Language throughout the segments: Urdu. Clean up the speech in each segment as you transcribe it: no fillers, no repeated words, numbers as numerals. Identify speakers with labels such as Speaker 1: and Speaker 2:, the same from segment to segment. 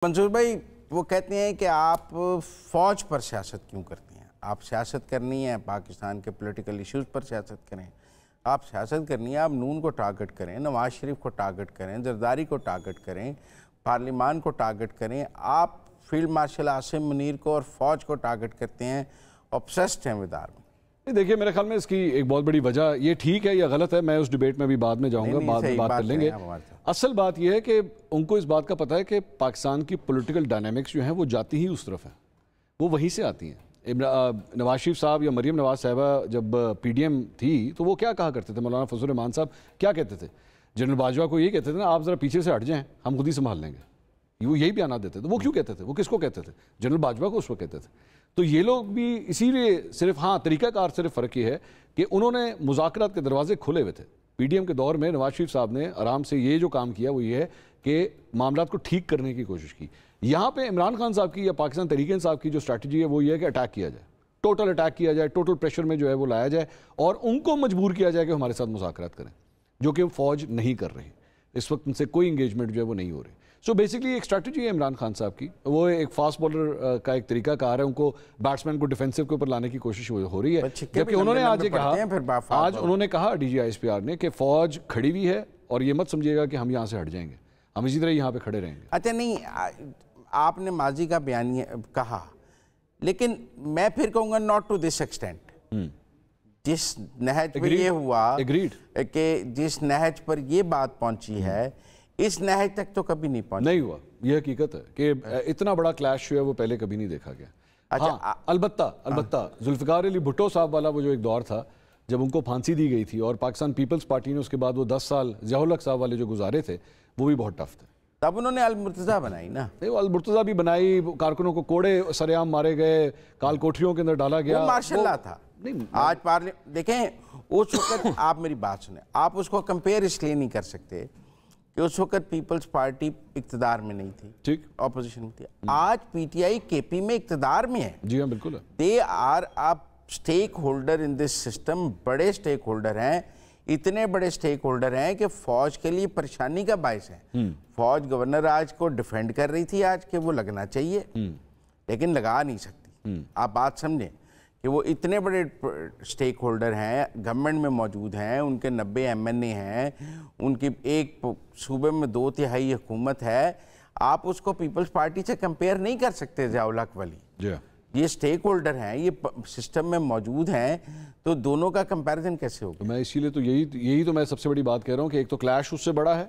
Speaker 1: منصور بھائی وہ کہتے ہیں کہ آپ فوج پر سیاست کیوں کرتے ہیں؟ آپ سیاست کرنی ہے پاکستان کے پولیٹیکل ایشوز پر سیاست کریں، آپ سیاست کرنی ہے آپ نون کو ٹارگٹ کریں، نواز شریف کو ٹارگٹ کریں، زرداری کو ٹارگٹ کریں، پارلیمان کو ٹارگٹ کریں، آپ فیلڈ مارشل عاصم منیر کو اور فوج کو ٹارگٹ کرتے ہیں، obsessed ہیں ود آرمی۔
Speaker 2: دیکھیے میرے خیال میں اس کی ایک بہت بڑی وجہ یہ ٹھیک ہے یا غلط ہے، میں اس ڈیبیٹ میں بھی بعد میں جاؤں گا، بعد میں بات کر لیں گے۔ اصل بات یہ ہے کہ ان کو اس بات کا پتہ ہے کہ پاکستان کی پولیٹیکل ڈائنامکس جو ہیں وہ جاتی ہی اس طرف ہیں، وہ وہیں سے آتی ہیں۔ نواز شریف صاحب یا مریم نواز صاحبہ جب پی ڈی ایم تھی تو وہ کیا کہا کرتے تھے؟ مولانا فضل الرحمان صاحب کیا کہتے تھے؟ جنرل باجوہ کو یہ کہتے تھے نا آپ ذرا پیچھے سے ہٹ جائیں، ہم خود ہی سنبھال لیں گے، وہ یہی بیانات دیتے تھے۔ وہ کیوں کہتے تھے؟ وہ کس کو کہتے تھے؟ جنرل باجوہ کو اس وقت کہتے تھے۔ تو یہ لوگ بھی اسی لیے صرف طریقہ کار صرف فرق یہ ہے کہ انہوں نے مذاکرات کے دروازے کھلے ہوئے تھے۔ پی ڈی ایم کے دور میں نواز شریف صاحب نے آرام سے یہ جو کام کیا وہ یہ ہے کہ معاملات کو ٹھیک کرنے کی کوشش کی۔ یہاں پہ عمران خان صاحب کی یا پاکستان تحریک انصاف کی جو اسٹریٹجی ہے وہ یہ ہے کہ اٹیک کیا جائے، ٹوٹل اٹیک کیا جائے، ٹوٹل پریشر میں جو ہے وہ لایا جائے اور ان کو مجبور کیا جائے کہ ہمارے ساتھ مذاکرات کریں، جو کہ فوج نہیں کر رہی اس وقت، ان سے کوئی انگیجمنٹ جو ہے وہ نہیں ہو رہی۔ سو بیسکلی ایک اسٹریٹجی ہے عمران خان صاحب کی، وہ ایک فاسٹ بولر کا ایک طریقہ کار ہے، ان کو بیٹسمین کو ڈیفینسو کے اوپر لانے کی کوشش ہو رہی ہے۔ جبکہ انہوں نے آج یہ کہا، آج انہوں نے کہا D G I S P R نے کہ فوج کھڑی ہوئی ہے اور یہ مت سمجھیے گا کہ ہم یہاں سے ہٹ جائیں گے، ہم اسی طرح یہاں پہ کھڑے رہیں گے۔
Speaker 1: اچھا نہیں، آپ نے ماضی کا بیانیہ کہا، لیکن میں پھر کہوں گا ناٹ ٹو دس ایکسٹینٹ۔ جس نہج پر یہ ہوا کہ جس نہج پر یہ بات پہنچی ہے اس نہج تک تو کبھی نہیں پہنچی،
Speaker 2: نہیں ہوا۔ یہ حقیقت ہے کہ اتنا بڑا کلیش جو ہے وہ پہلے کبھی نہیں دیکھا گیا۔ ہاں البتہ ذوالفقار علی بھٹو صاحب والا وہ جو ایک دور تھا جب ان کو پھانسی دی گئی تھی اور پاکستان پیپلز پارٹی نے اس کے بعد وہ 10 سال ضیاء الحق صاحب والے جو گزارے تھے وہ بھی بہت ٹف تھے۔
Speaker 1: تب انہوں نے المرتضیٰ بنائی نا،
Speaker 2: المرتضیٰ بھی بنائی، کارکنوں کو کوڑے سر عام مارے گئے، کال کوٹھریوں کے اندر ڈالا گیا،
Speaker 1: وہ ماشاء اللہ تھا۔ آج دیکھیں اس وقت آپ میری بات سنیں، آپ اس کو کمپیئر اس لیے نہیں کر سکتے کہ اس وقت پیپلز پارٹی اقتدار میں نہیں تھی، ٹھیک، اپوزیشن میں تھی۔ آج پی ٹی آئی کے پی میں اقتدار میں ہے،
Speaker 2: جی ہاں بالکل ہے۔
Speaker 1: They are a stakeholder in this system, بڑے اسٹیک ہولڈر ہیں، اتنے بڑے اسٹیک ہولڈر ہیں کہ فوج کے لیے پریشانی کا باعث ہے۔ فوج گورنر آج کو ڈیفینڈ کر رہی تھی آج کہ وہ لگنا چاہیے لیکن لگا نہیں سکتی۔ آپ بات سمجھیں کہ وہ اتنے بڑے اسٹیک ہولڈر ہیں، گورنمنٹ میں موجود ہیں، ان کے 90 ایم این اے ہیں، ان کی ایک صوبے میں 2/3 حکومت ہے، آپ اس کو پیپلز پارٹی سے کمپیئر نہیں کر سکتے ضیاء الحق والی۔ یہ اسٹیک ہولڈر ہیں، یہ سسٹم میں موجود ہیں، تو دونوں کا کمپیریزن کیسے ہوگا؟
Speaker 2: میں اسی لیے تو یہی تو میں سب سے بڑی بات کہہ رہا ہوں کہ ایک تو کلیش اس سے بڑا ہے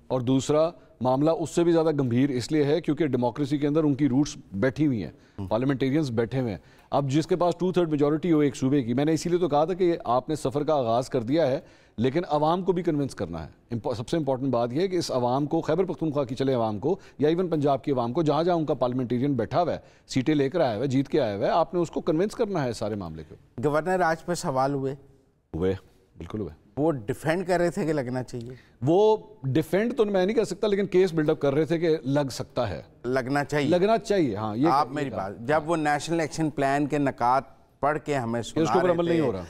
Speaker 2: اور دوسرا معاملہ اس سے بھی زیادہ گمبھیر اس لیے ہے کیونکہ ڈیموکریسی کے اندر ان کی روٹس بیٹھی ہوئی ہیں، پارلیمنٹیرینز بیٹھے ہوئے ہیں۔ اب جس کے پاس 2/3 میجورٹی ہو ایک صوبے کی، میں نے اسی لیے تو کہا تھا کہ آپ نے سفر کا آغاز کر دیا ہے لیکن عوام کو بھی کنونس کرنا ہے۔ سب سے امپورٹنٹ بات یہ ہے کہ اس عوام کو، خیبر پختونخوا کی چلے عوام کو یا ایون پنجاب کی عوام کو، جہاں جہاں ان کا پارلیمنٹیرین بیٹھا ہوا ہے، سیٹیں لے کر آیا ہوا ہے، جیت کے آیا ہوا ہے، آپ نے اس کو کنونس کرنا ہے سارے معاملے کو۔
Speaker 1: گورنر آج پہ سوال ہوئے،
Speaker 2: بالکل ہوئے،
Speaker 1: وہ ڈیفینڈ کر رہے تھے کہ لگنا چاہیے،
Speaker 2: وہ ڈیفینڈ تو میں نہیں کر سکتا لیکن کیس بلڈ اپ کر رہے تھے کہ لگ سکتا ہے،
Speaker 1: لگنا چاہیے۔
Speaker 2: ہاں
Speaker 1: آپ میری بات، جب وہ نیشنل ایکشن پلان کے نکات پڑھ کے ہمیں سنا
Speaker 2: اس کے اوپر عمل نہیں ہو رہا،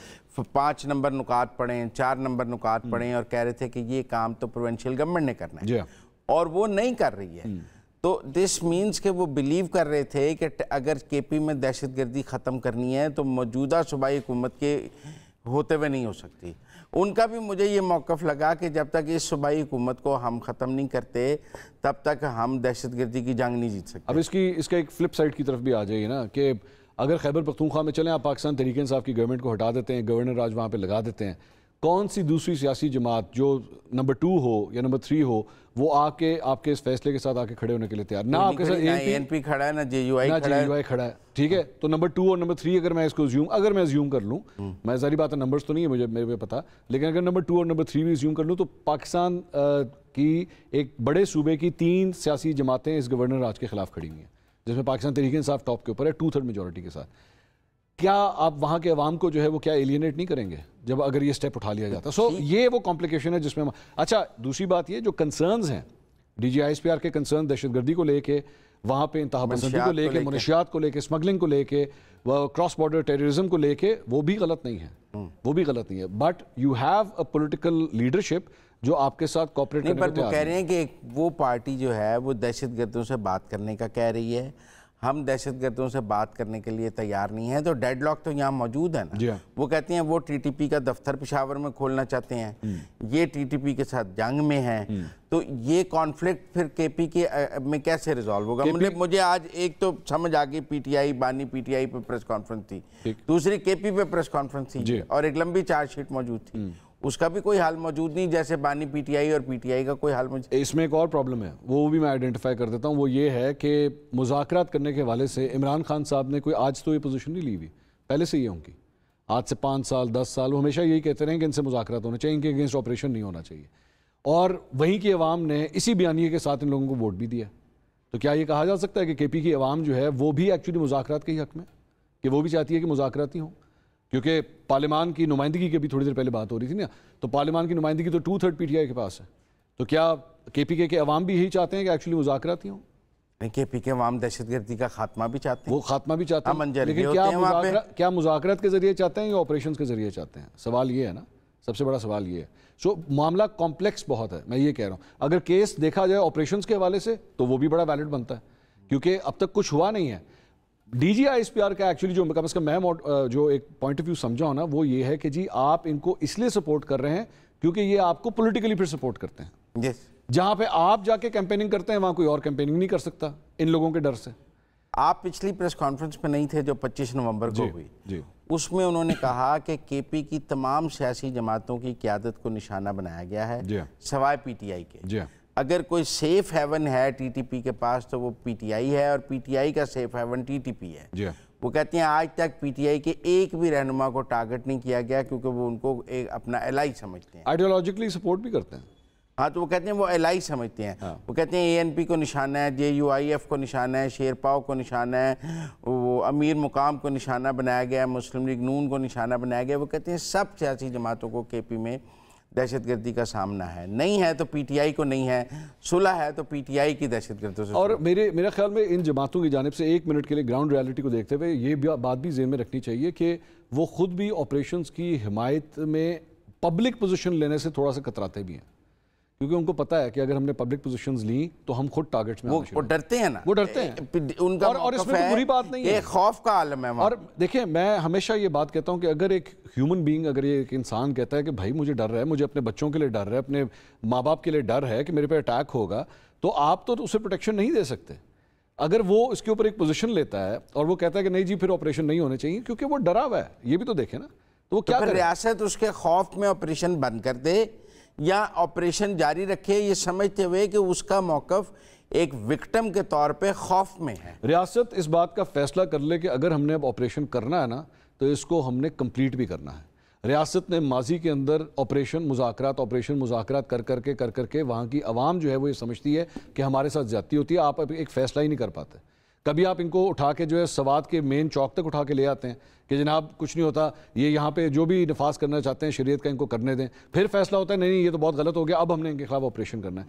Speaker 1: 5 نمبر نکات پڑھیں، 4 نمبر نکات پڑھیں اور کہہ رہے تھے کہ یہ کام تو پروونشل گورنمنٹ نے کرنا ہے اور وہ نہیں کر رہی ہے، تو دس مینز کہ وہ بلیو کر رہے تھے کہ اگر کے پی میں دہشت گردی ختم کرنی ہے تو موجودہ صوبائی حکومت کے ہوتے ہوئے نہیں ہو سکتی۔ ان کا بھی مجھے یہ موقف لگا کہ جب تک اس صوبائی حکومت کو ہم ختم نہیں کرتے تب تک ہم دہشت گردی کی جنگ نہیں جیت سکتے۔
Speaker 2: اب اس کا ایک فلپ سائڈ کی طرف بھی آ جائیے نا کہ اگر خیبر پختونخوا میں چلیں آپ پاکستان تحریک انصاف کی گورنمنٹ کو ہٹا دیتے ہیں، گورنر راج وہاں پہ لگا دیتے ہیں، کون سی دوسری سیاسی جماعت جو نمبر 2 ہو یا نمبر 3 ہو وہ آ کے آپ کے اس فیصلے کے ساتھ آ کے کھڑے ہونے کے لیے تیار؟ نہ آپ کے ساتھ این پی
Speaker 1: کھڑا ہے، نہ جے یو آئی
Speaker 2: کھڑا ہے، ٹھیک ہے؟ تو نمبر 2 اور نمبر 3 اگر میں اس کو اگر میں زیوم کر لوں، میں ظاہری بات ہے نمبرز تو نہیں ہے میرے پہ پتا، لیکن اگر نمبر 2 اور نمبر 3 بھی زیوم کر لوں تو پاکستان کی ایک بڑے صوبے کی 3 سیاسی جماعتیں اس گورنر راج کے خلاف کھڑی ہوئی ہیں، جس میں پاکستان تحریک انصاف ٹاپ کے اوپر ہے 2/3 میجورٹی کے ساتھ۔ کیا آپ وہاں کے عوام کو جو ہے وہ کیا ایلینیٹ نہیں کریں گے جب اگر یہ سٹیپ اٹھا لیا جاتا؟ سو یہ وہ کمپلیکیشن ہے جس میں اچھا دوسری بات یہ جو کنسرنز ہیں D G I S P R کے کنسرن دہشت گردی کو لے کے، وہاں پہ انتہا پسندی کو لے کے، منشیات کو لے کے، اسمگلنگ کو لے کے، کراس بارڈر ٹیررزم کو لے کے، وہ بھی غلط نہیں ہے، but you have a political leadership جو آپ کے ساتھ کوپریٹ کرنے کو تیار
Speaker 1: وہ کہہ رہے ہیں کہ وہ پارٹی جو ہے وہ دہشت گردوں سے بات کرنے کا کہہ رہی ہے، ہم دہشت گردوں سے بات کرنے کے لیے تیار نہیں ہیں، تو ڈیڈ لاک تو یہاں موجود ہے نا۔ وہ کہتے ہیں وہ ٹی ٹی پی کا دفتر پشاور میں کھولنا چاہتے ہیں، یہ ٹی ٹی پی کے ساتھ جنگ میں ہیں، تو یہ کانفلکٹ پھر کے پی کے میں کیسے ریزالو ہوگا؟ مجھے آج ایک تو سمجھ آگئی پی ٹی آئی، بانی پی ٹی آئی پہ پریس کانفرنس تھی، دوسری کے پی پہ پریس کانفرنس تھی، اور ایک لمبی چارج شیٹ موجود تھی، اس کا بھی کوئی حل موجود نہیں، جیسے بانی پی ٹی آئی اور پی ٹی آئی کا کوئی حل موجود۔
Speaker 2: اس میں ایک اور پرابلم ہے، وہ بھی میں آئیڈینٹیفائی کر دیتا ہوں، وہ یہ ہے کہ مذاکرات کرنے کے حوالے سے عمران خان صاحب نے کوئی آج تو یہ پوزیشن نہیں لی ہوئی، پہلے سے یہ ان کی آج سے 5 سال 10 سال وہ ہمیشہ یہی کہتے رہے کہ ان سے مذاکرات ہونے چاہیے، ان کے اگینسٹ آپریشن نہیں ہونا چاہیے، اور وہیں کی عوام نے اسی بیانیے کے ساتھ ان لوگوں کو ووٹ بھی دیا۔ تو کیا یہ کہا جا سکتا ہے کہ کے پی کی عوام جو ہے وہ بھی ایکچولی مذاکرات کے ہی حق میں، کہ وہ بھی چاہتی ہے کہ مذاکراتی ہوں؟ کیونکہ پارلیمان کی نمائندگی کی بھی تھوڑی دیر پہلے بات ہو رہی تھی نا، تو پارلیمان کی نمائندگی تو 2/3 پی ٹی آئی کے پاس ہے، تو کیا کے پی کے عوام بھی یہی چاہتے ہیں کہ ایکچولی مذاکراتی ہوں؟
Speaker 1: کے پی کے عوام دہشت گردی کا خاتمہ بھی چاہتے ہیں،
Speaker 2: وہ خاتمہ بھی چاہتے ہیں، لیکن کیا مذاکرات کے ذریعے چاہتے ہیں یا آپریشنز کے ذریعے چاہتے ہیں؟ سوال یہ ہے نا، سب سے بڑا سوال یہ ہے۔ سو معاملہ کمپلیکس بہت ہے، میں یہ کہہ رہا ہوں، اگر کیس دیکھا جائے آپریشنز کے حوالے سے تو وہ بھی بڑا ویلڈ بنتا ہے، کیونکہ اب تک کچھ ہوا نہیں ہے۔ D G I S P R کا ایکچولی جو کم از کم میں جو ایک پوائنٹ آف ویو سمجھا ہوں نا، وہ یہ ہے کہ جی آپ ان کو اس لیے سپورٹ کر رہے ہیں کیونکہ یہ آپ کو پولیٹیکلی پھر سپورٹ کرتے ہیں، جہاں پہ آپ جا کے کیمپیننگ کرتے ہیں وہاں کوئی اور کیمپیننگ نہیں کر سکتا ان لوگوں کے ڈر سے۔
Speaker 1: آپ پچھلی پریس کانفرنس میں نہیں تھے جو 25 نومبر کو ہوئی، اس میں انہوں نے کہا کہ کے پی کی تمام سیاسی جماعتوں کی قیادت کو نشانہ بنایا گیا ہے سوائے پی ٹی آئی کے۔ اگر کوئی سیف ہیون ہے ٹی ٹی پی کے پاس تو وہ پی ٹی آئی ہے، اور پی ٹی آئی کا safe haven T T P ہے۔ وہ کہتے ہیں آج تک پی ٹی آئی کے ایک بھی رہنما کو ٹارگٹ نہیں کیا گیا کیونکہ وہ ان کو اپنا ایلائی سمجھتے ہیں،
Speaker 2: آئیڈیالوجیکلی سپورٹ بھی کرتے ہیں۔
Speaker 1: ہاں، تو وہ کہتے ہیں وہ ایلائی سمجھتے ہیں، وہ کہتے ہیں اے این پی کو نشانہ ہے، جے یو آئی ایف کو نشانہ ہے، شیرپاؤ کو نشانہ ہے، وہ امیر مقام کو نشانہ بنایا گیا ہے، مسلم لیگ نون کو نشانہ بنایا گیا۔ وہ کہتے ہیں سب سیاسی جماعتوں کو کے پی میں دہشت گردی کا سامنا ہے، نہیں ہے تو پی ٹی آئی کو نہیں ہے، صلح ہے تو پی ٹی آئی کی دہشت گردوں سے۔
Speaker 2: اور میرے خیال میں ان جماعتوں کی جانب سے 1 منٹ کے لیے گراؤنڈ ریالٹی کو دیکھتے ہوئے یہ بات بھی ذہن میں رکھنی چاہیے کہ وہ خود بھی آپریشنز کی حمایت میں پبلک پوزیشن لینے سے تھوڑا سا کتراتے بھی ہیں، کیونکہ ان کو پتہ ہے کہ اگر ہم نے پبلک پوزیشنز لیں تو ہم خود ٹارگٹس میں
Speaker 1: وہ ڈرتے ہیں نا،
Speaker 2: وہ ڈرتے ہیں،
Speaker 1: ان کا
Speaker 2: اور اس میں کوئی بری بات نہیں ہے،
Speaker 1: ایک خوف کا عالم ہے۔
Speaker 2: اور دیکھیں میں ہمیشہ یہ بات کہتا ہوں کہ اگر ایک ہیومن بینگ، اگر یہ ایک انسان کہتا ہے کہ بھائی مجھے ڈر رہا ہے، مجھے اپنے بچوں کے لیے ڈر ہے، اپنے ماں باپ کے لیے ڈر ہے کہ میرے پہ اٹیک ہوگا، تو آپ تو اسے پروٹیکشن نہیں دے سکتے۔ اگر وہ اس کے اوپر ایک پوزیشن لیتا ہے اور وہ کہتا ہے کہ نہیں جی پھر آپریشن نہیں ہونے چاہیے کیونکہ وہ ڈرا ہوا ہے، یہ بھی تو دیکھیں نا، تو وہ کیا کرے؟
Speaker 1: ریاست اس کے خوف میں آپریشن بند کر دے یا آپریشن جاری رکھے، یہ سمجھتے ہوئے کہ اس کا موقف ایک وکٹم کے طور پہ خوف میں ہے۔
Speaker 2: ریاست اس بات کا فیصلہ کر لے کہ اگر ہم نے اب آپریشن کرنا ہے نا تو اس کو ہم نے کمپلیٹ بھی کرنا ہے۔ ریاست نے ماضی کے اندر آپریشن مذاکرات کر کے وہاں کی عوام جو ہے وہ یہ سمجھتی ہے کہ ہمارے ساتھ زیادتی ہوتی ہے، آپ اب ایک فیصلہ ہی نہیں کر پاتے۔ کبھی آپ ان کو اٹھا کے جو ہے سوات کے مین چوک تک اٹھا کے لے آتے ہیں کہ جناب کچھ نہیں ہوتا، یہ یہاں پہ جو بھی نفاذ کرنا چاہتے ہیں شریعت کا ان کو کرنے دیں، پھر فیصلہ ہوتا ہے نہیں یہ تو بہت غلط ہو گیا، اب ہم نے ان کے خلاف آپریشن کرنا ہے۔